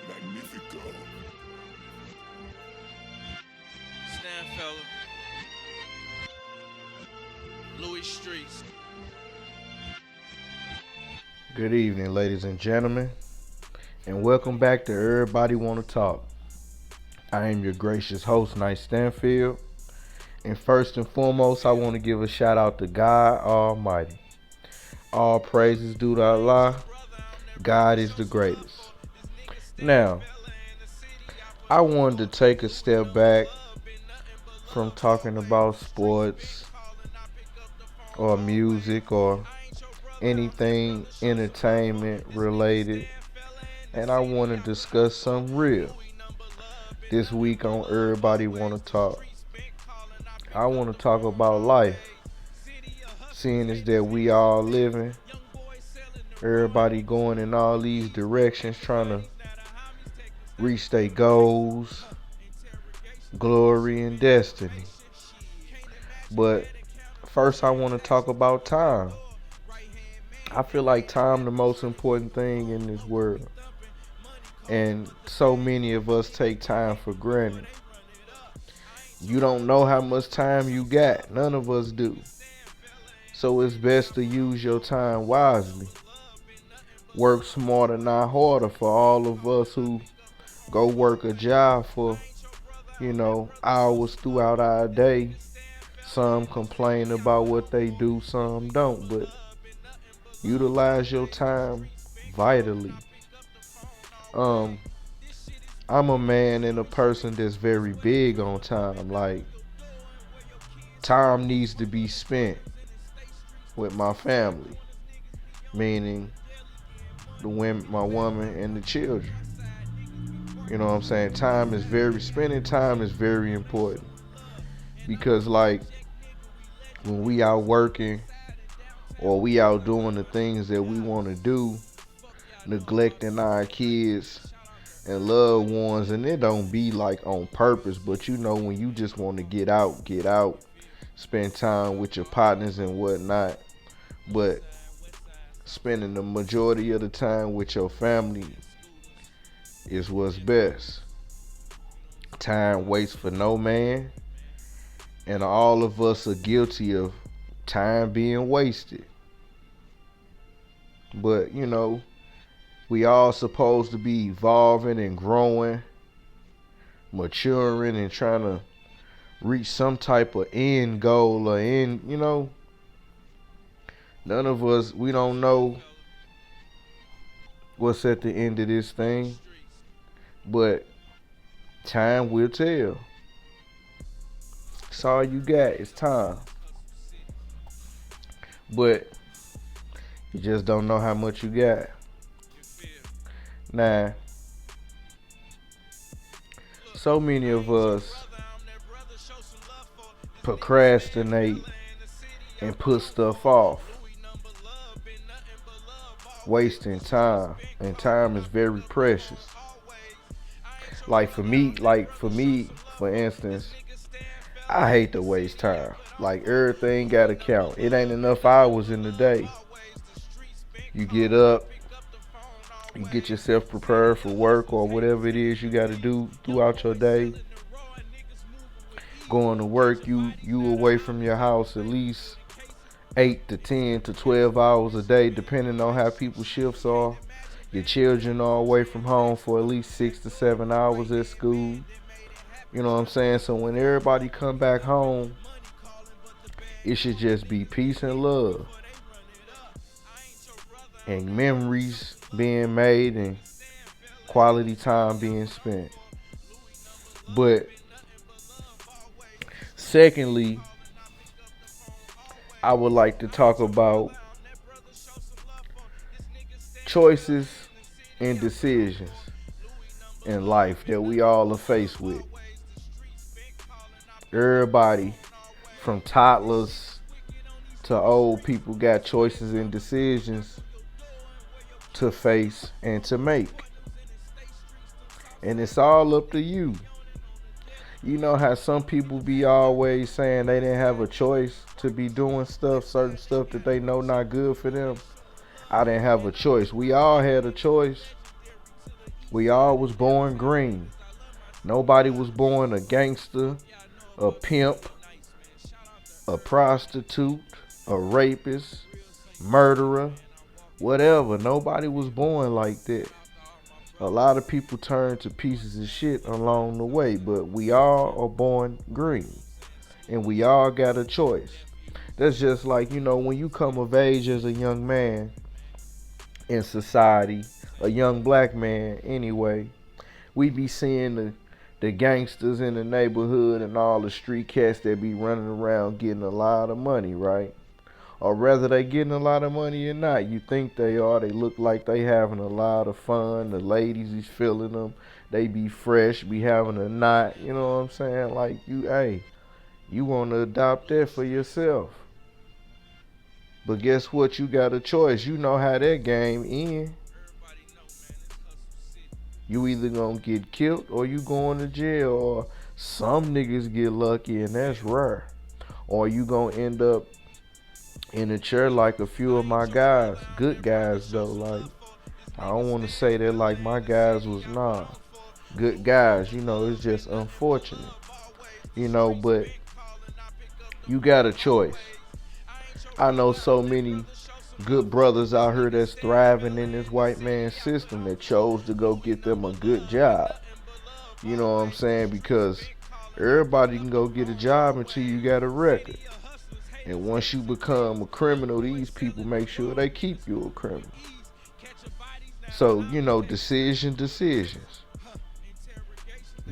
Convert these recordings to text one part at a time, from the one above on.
Magnifico. Stanfellow, Louis Streets. Good evening, ladies and gentlemen, and welcome back to Everybody Wanna Talk. I am your gracious host, Nise Stanfield, and first and foremost, I want to give a shout out to God Almighty. All praises due to Allah. God is the greatest. Now, I wanted to take a step back from talking about sports or music or anything entertainment related, and I want to discuss something real. This week on Everybody Wanna Talk, I want to talk about life. Seeing as that we all living, everybody going in all these directions, trying to reach their goals, glory, and destiny. But first, I want to talk about time. I feel like time the most important thing in this world, and so many of us take time for granted. You don't know how much time you got. None of us do. So it's best to use your time wisely. Work smarter, not harder, for all of us who go work a job for, hours throughout our day. Some complain about what they do, some don't, but utilize your time vitally. Um, I'm a man and a person that's very big on time. Like, time needs to be spent with my family, meaning the women, my woman, and the children. You know what I'm saying? Spending time is very important because, like, when we out working or we out doing the things that we want to do, neglecting our kids and loved ones, and it don't be like on purpose, but when you just want to get out, spend time with your partners and whatnot, but spending the majority of the time with your family is what's best. Time waits for no man, and all of us are guilty of time being wasted. But we all supposed to be evolving and growing, maturing, and trying to reach some type of end goal or none of us, we don't know what's at the end of this thing, but time will tell. It's all you got, it's time. But you just don't know how much you got. Now, so many of us procrastinate and put stuff off, wasting time, and time is very precious. Like for me, for instance, I hate to waste time. Like, everything gotta count. It ain't enough hours in the day. You get up, you get yourself prepared for work or whatever it is you gotta do throughout your day. Going to work, you away from your house at least 8 to 10 to 12 hours a day, depending on how people's shifts are. Your children are away from home for at least 6 to 7 hours at school. You know what I'm saying? So when everybody come back home, it should just be peace and love and memories being made and quality time being spent. But secondly, I would like to talk about choices and decisions in life that we all are faced with. Everybody, from toddlers to old people, got choices and decisions to face and to make. And it's all up to you. You know how some people be always saying they didn't have a choice to be doing certain stuff that they know not good for them. I didn't have a choice. We all had a choice. We all was born green. Nobody was born a gangster, a pimp, a prostitute, a rapist, murderer, whatever. Nobody was born like that. A lot of people turn to pieces of shit along the way, but we all are born green. And we all got a choice. That's just like, when you come of age as a young man in society, a young black man anyway, we be seeing the gangsters in the neighborhood and all the street cats that be running around getting a lot of money, right? Or rather they getting a lot of money or not. You think they are. They look like they having a lot of fun. The ladies is feeling them. They be fresh, be having a knot. You know what I'm saying? Like, you want to adopt that for yourself. But guess what? You got a choice. You know how that game ends. You either gonna get killed or you going to jail, or some niggas get lucky and that's rare. Or you gonna end up in a chair like a few of my guys. Good guys though, like, I don't want to say that like my guys was good guys, it's just unfortunate. But you got a choice. I know so many good brothers out here that's thriving in this white man system that chose to go get them a good job. You know what I'm saying? Because everybody can go get a job until you got a record. And once you become a criminal, these people make sure they keep you a criminal. So, decisions.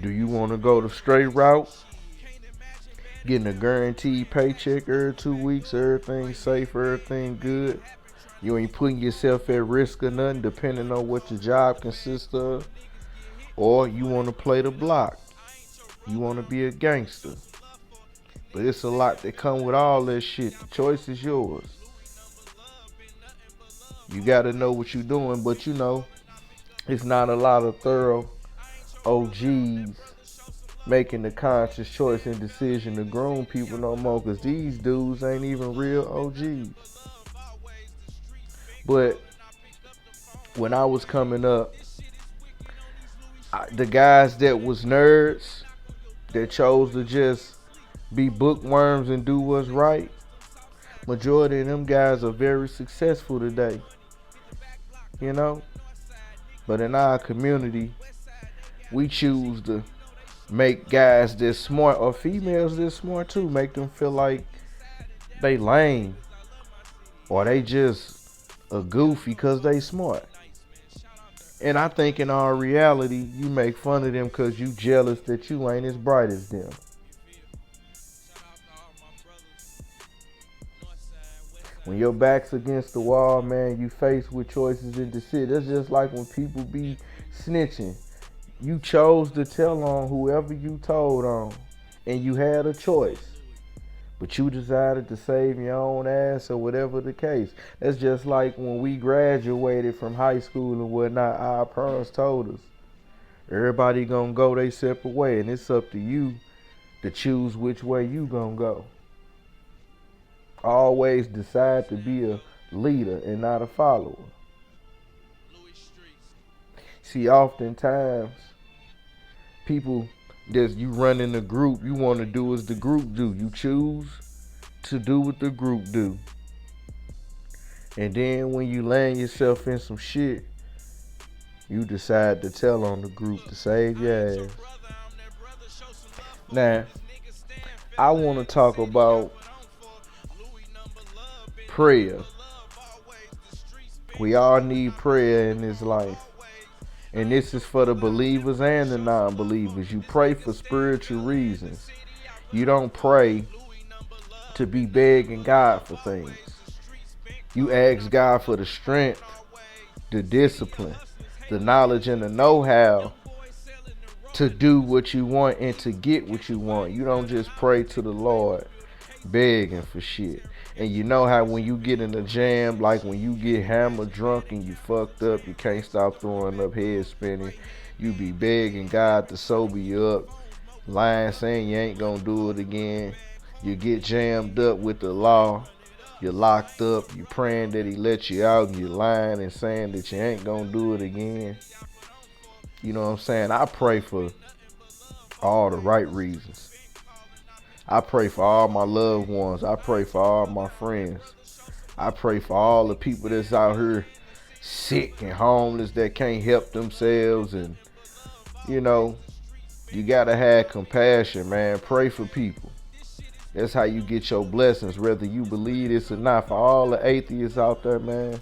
Do you want to go the straight route? Getting a guaranteed paycheck every 2 weeks, everything safe, everything good. You ain't putting yourself at risk or nothing depending on what your job consists of. Or you want to play the block. You want to be a gangster. But it's a lot that come with all that shit. The choice is yours. You got to know what you're doing, but it's not a lot of thorough OGs making the conscious choice and decision to groom people no more, because these dudes ain't even real OGs. But when I was coming up, the guys that was nerds, that chose to just be bookworms and do what's right, majority of them guys are very successful today. But in our community, we choose to make guys this smart, or females this smart too, make them feel like they lame, or they just a goofy because they smart. And I think in our reality, you make fun of them because you jealous that you ain't as bright as them. When your back's against the wall, man, you faced with choices and decisions. That's just like when people be snitching. You chose to tell on whoever you told on, and you had a choice. But you decided to save your own ass or whatever the case. That's just like when we graduated from high school and whatnot, our parents told us, everybody gonna go their separate way, and it's up to you to choose which way you gonna go. Always decide to be a leader and not a follower. See, oftentimes, people, you run in a group, you want to do as the group do. You choose to do what the group do. And then when you land yourself in some shit, you decide to tell on the group to save your ass. Now, I want to talk about prayer. We all need prayer in this life. And this is for the believers and the non-believers. You pray for spiritual reasons. You don't pray to be begging God for things. You ask God for the strength, the discipline, the knowledge, and the know-how to do what you want and to get what you want. You don't just pray to the Lord begging for shit. And you know how when you get in a jam, like when you get hammered, drunk, and you fucked up, you can't stop throwing up, head spinning, you be begging God to sober you up, lying, saying you ain't gonna do it again. You get jammed up with the law, you're locked up, you praying that he let you out, and you're lying and saying that you ain't gonna do it again. You know what I'm saying? I pray for all the right reasons. I pray for all my loved ones. I pray for all my friends. I pray for all the people that's out here sick and homeless that can't help themselves. And, you know, you got to have compassion, man. Pray for people. That's how you get your blessings, whether you believe this or not. For all the atheists out there, man,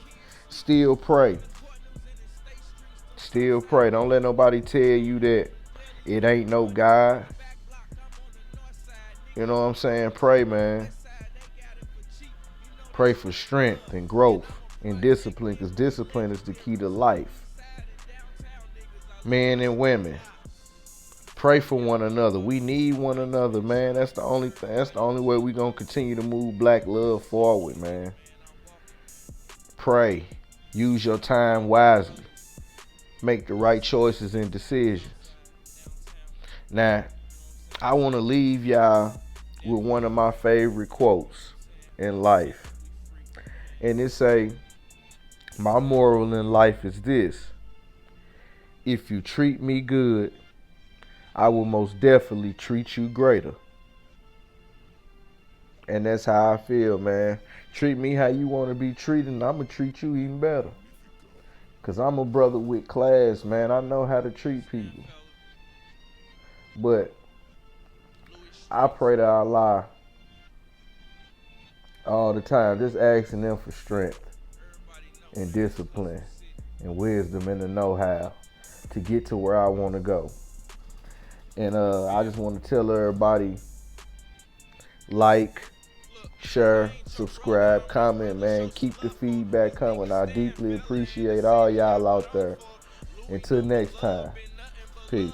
still pray. Still pray. Don't let nobody tell you that it ain't no God. You know what I'm saying? Pray, man. Pray for strength and growth and discipline, because discipline is the key to life. Men and women, pray for one another. We need one another, man. That's the only thing. That's the only way we're going to continue to move black love forward, man. Pray. Use your time wisely. Make the right choices and decisions. Now, I want to leave y'all with one of my favorite quotes in life. And it say, my moral in life is this: if you treat me good, I will most definitely treat you greater. And that's how I feel, man. Treat me how you want to be treated, and I'm going to treat you even better. Because I'm a brother with class, man. I know how to treat people. But I pray to Allah all the time, just asking them for strength and discipline and wisdom and the know-how to get to where I want to go. And I just want to tell everybody, like, share, subscribe, comment, man. Keep the feedback coming. I deeply appreciate all y'all out there. Until next time, peace.